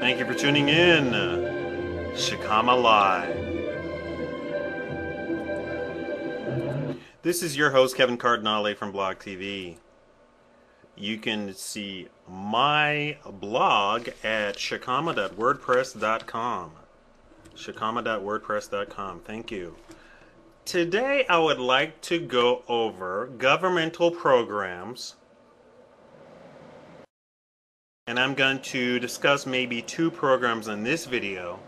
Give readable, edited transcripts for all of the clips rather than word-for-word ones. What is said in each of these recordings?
Thank you for tuning in. Shikama Live. This is your host, Kevin Cardinale from Blog TV. You can see my blog at shikama.wordpress.com. Shikama.wordpress.com. Thank you. Today I would like to go over governmental programs, and I'm going to discuss maybe 2 programs in this video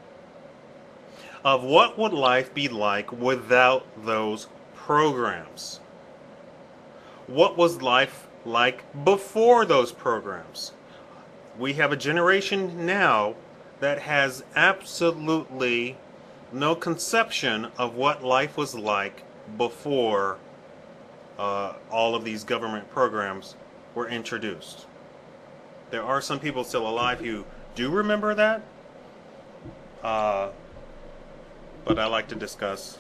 of what would life be like without those programs. What was life like before those programs? We have a generation now that has absolutely no conception of what life was like before all of these government programs were introduced. There are some people still alive who do remember that, but I like to discuss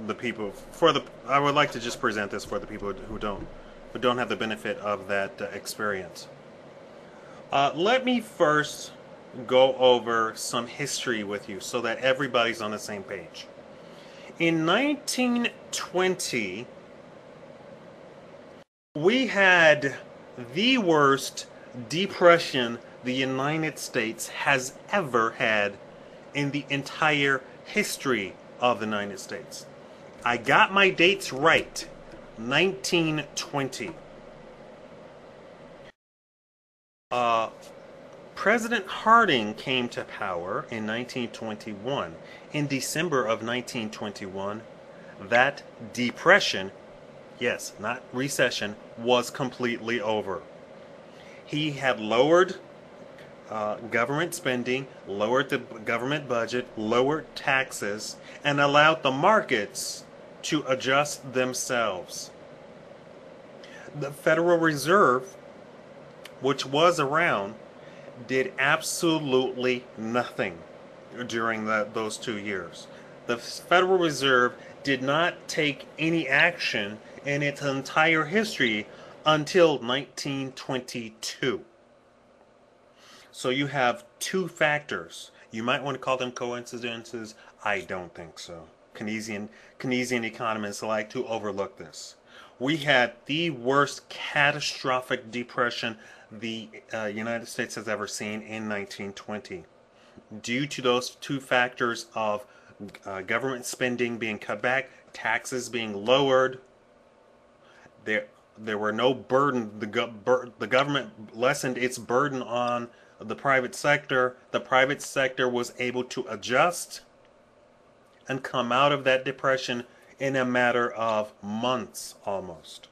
the people I would like to just present this for the people who don't have the benefit of that experience. Let me first go over some history with you so that everybody's on the same page. In 1920, we had the worst depression the United States has ever had in the entire history of the United States. I got my dates right. 1920. President Harding came to power in 1921. In December of 1921, that depression, yes, not recession, was completely over. He had lowered government spending, lowered the government budget, lowered taxes, and allowed the markets to adjust themselves. The Federal Reserve, which was around, did absolutely nothing during those 2 years. The Federal Reserve did not take any action in its entire history until 1922. So you have 2 factors. You might want to call them coincidences. I don't think so. Keynesian economists like to overlook this. We had the worst catastrophic depression the United States has ever seen in 1920. Due to those 2 factors of government spending being cut back, taxes being lowered, there were no burden. The government lessened its burden on the private sector. The private sector was able to adjust and come out of that depression in a matter of months almost.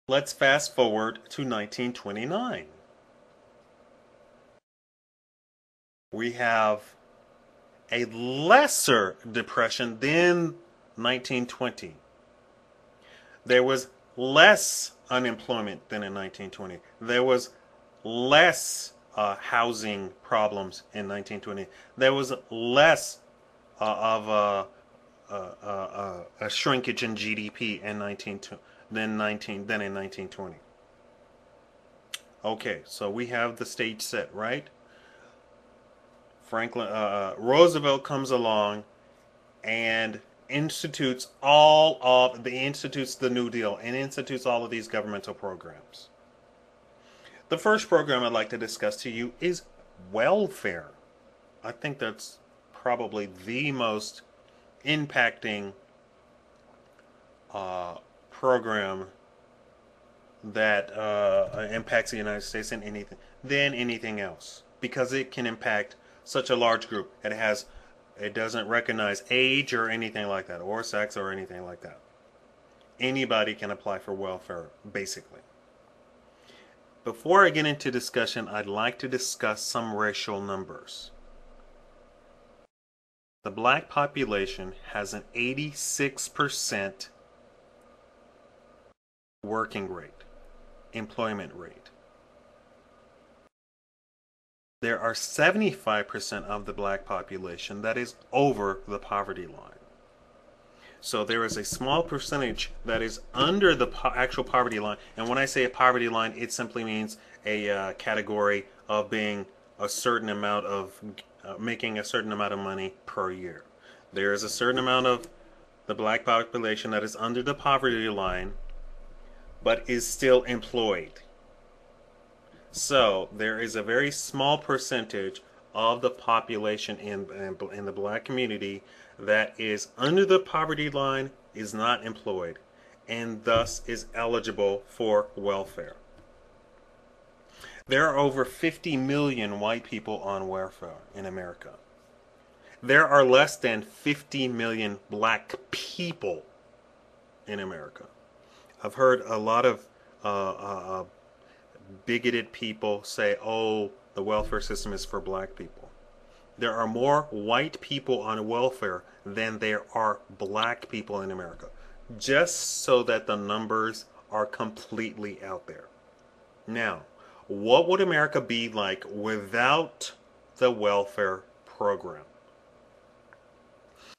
Let's fast forward to 1929. We have a lesser depression than 1920. There was less unemployment than in 1920. There was less housing problems in 1920. There was less of a shrinkage in GDP in than in 1920. Okay, so we have the stage set, right? Roosevelt comes along and institutes the New Deal and institutes all of these governmental programs. The first program I'd like to discuss to you is welfare. I think that's probably the most impacting program that impacts the United States than anything else, because it can impact such a large group. It doesn't recognize age or anything like that, or sex or anything like that. Anybody can apply for welfare, basically. Before I get into discussion, I'd like to discuss some racial numbers. The black population has an 86% working rate, employment rate. There are 75% of the black population that is over the poverty line. So there is a small percentage that is under the actual poverty line. And when I say a poverty line, it simply means a category of being a certain amount of making a certain amount of money per year. There is a certain amount of the black population that is under the poverty line but is still employed. So there is a very small percentage of the population in the black community that is under the poverty line, is not employed, and thus is eligible for welfare. There are over 50 million white people on welfare in America. There are less than 50 million black people in America. I've heard a lot of bigoted people say, oh, the welfare system is for black people. There are more white people on welfare than there are black people in America, just so that the numbers are completely out there. Now, what would America be like without the welfare program?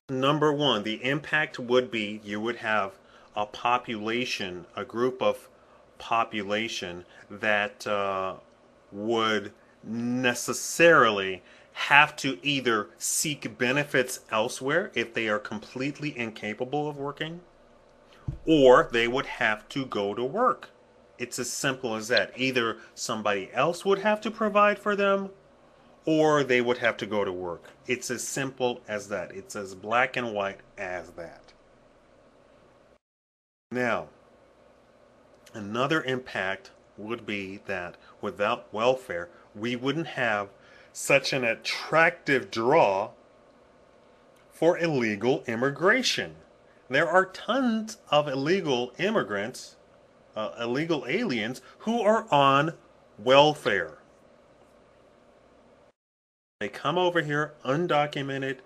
Number one, the impact would be you would have a population, a group of population that would necessarily have to either seek benefits elsewhere if they are completely incapable of working, or they would have to go to work. It's as simple as that. Either somebody else would have to provide for them, or they would have to go to work. It's as simple as that. It's as black and white as that. Now, another impact would be that without welfare, we wouldn't have such an attractive draw for illegal immigration. There are tons of illegal immigrants, illegal aliens, who are on welfare. They come over here undocumented,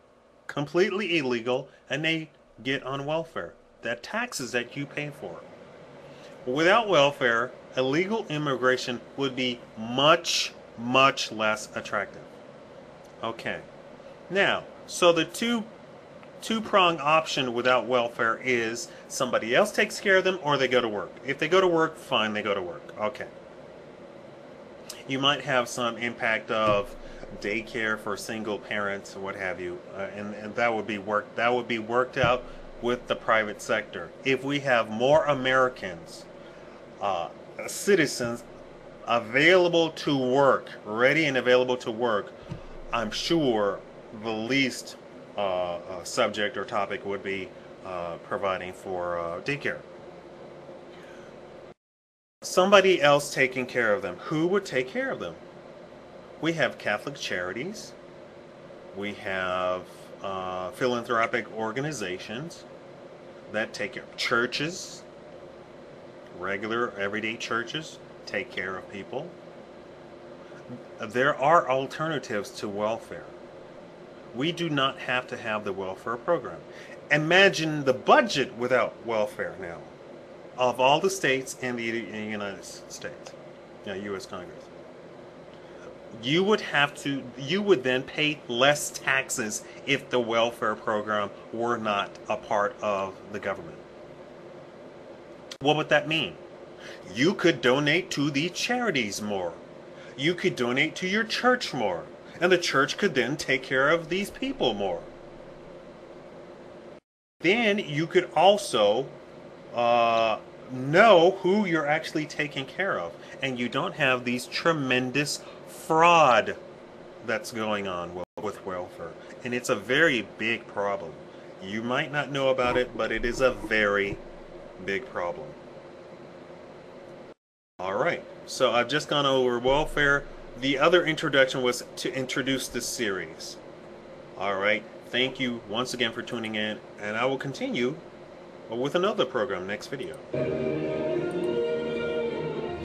completely illegal, and they get on welfare. That taxes that you pay for. Without welfare, illegal immigration would be much, much less attractive. Okay. Now, so the two-prong option without welfare is somebody else takes care of them or they go to work. If they go to work, fine, they go to work. Okay. You might have some impact of daycare for single parents or what have you, and that would be worked out with the private sector. If we have more Americans, citizens available to work, ready and available to work, I'm sure the least subject or topic would be providing for daycare. Somebody else taking care of them. Who would take care of them? We have Catholic charities. We have philanthropic organizations that take care of churches. Regular, everyday churches take care of people. There are alternatives to welfare. We do not have to have the welfare program. Imagine the budget without welfare now of all the states in the United States, U.S. Congress. You would then pay less taxes if the welfare program were not a part of the government. What would that mean? You could donate to the charities more. You could donate to your church more. And the church could then take care of these people more. Then you could also know who you're actually taking care of. And you don't have these tremendous fraud that's going on with welfare. And it's a very big problem. You might not know about it, but it is a very big problem. Alright, so I've just gone over welfare. The other introduction was to introduce this series. Alright, thank you once again for tuning in, and I will continue with another program next video.